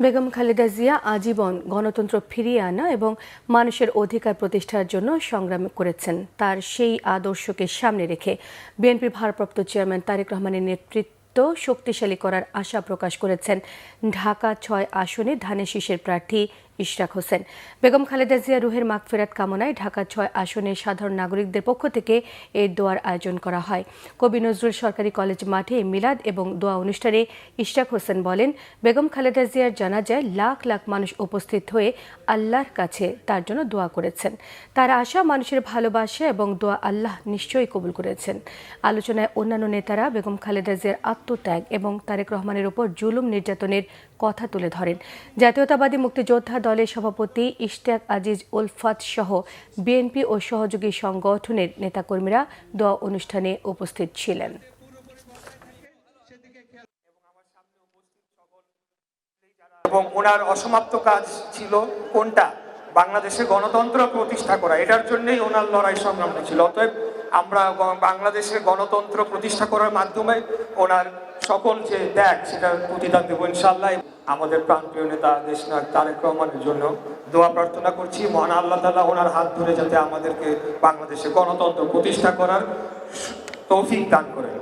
বেগম খালেদা জিয়া আজীবন গণতন্ত্র ফিরিয়ে আনা এবং মানুষের অধিকার প্রতিষ্ঠার জন্য সংগ্রাম করেছেন। তার সেই আদর্শকে সামনে রেখে বিএনপির ভারপ্রাপ্ত চেয়ারম্যান তারেক রহমানের নেতৃত্ব শক্তিশালী করার আশা প্রকাশ করেছেন ঢাকা ৬ আসনে ধানের শীষের প্রার্থী ইশরাক হোসেন। বেগম খালেদা জিয়া রুহের মাগফিরাত কামনায় ঢাকা ৬ আসনের সাধারণ নাগরিকদের পক্ষ থেকে এই দোয়ার আয়োজন করা হয়। কবি নজরুল সরকারি কলেজ মাঠে মিলাদ এবং দোয়া অনুষ্ঠানে ইশরাক হোসেন বলেন, বেগম খালেদা জিয়ার জানাজায় লাখ লাখ মানুষ উপস্থিত হয়ে আল্লাহর কাছে তার জন্য দোয়া করেছেন। তার আশা মানুষের ভালোবাসা এবং দোয়া আল্লাহ নিশ্চয়ই কবুল করেছেন। আলোচনায় অন্যান্য নেতারা বেগম খালেদা জিয়ার আত্মত্যাগ এবং তারেক রহমানের উপর জুলুম নির্যাতনের কথা তুলে ধরেন। জাতীয়তাবাদী মুক্তিযোদ্ধা দলের সভাপতি ইশতিয়াক আজিজ উলফাত সহ বিএনপি ও সহযোগী সংগঠনের নেতাকর্মীরা দোয়া অনুষ্ঠানে উপস্থিত ছিলেন। এবং ওনার অসমাপ্ত কাজ ছিল কোনটা? বাংলাদেশে গণতন্ত্র প্রতিষ্ঠা করা। এটার জন্যই ওনার লড়াই সংগ্রামটা ছিল। অতএব আমরা বাংলাদেশে গণতন্ত্র প্রতিষ্ঠা করার মাধ্যমে ওনার সকল যে ত্যাগ সেটার প্রতিদান দেবো ইনশাআল্লাহ। আমাদের প্রাণপ্রিয় নেতা দেশনায়ক তারেক রহমানের জন্য দোয়া প্রার্থনা করছি, মহান আল্লাহ তাআলা ওনার হাত ধরে যাতে আমাদেরকে বাংলাদেশে গণতন্ত্র প্রতিষ্ঠা করার তৌফিক দান করেন।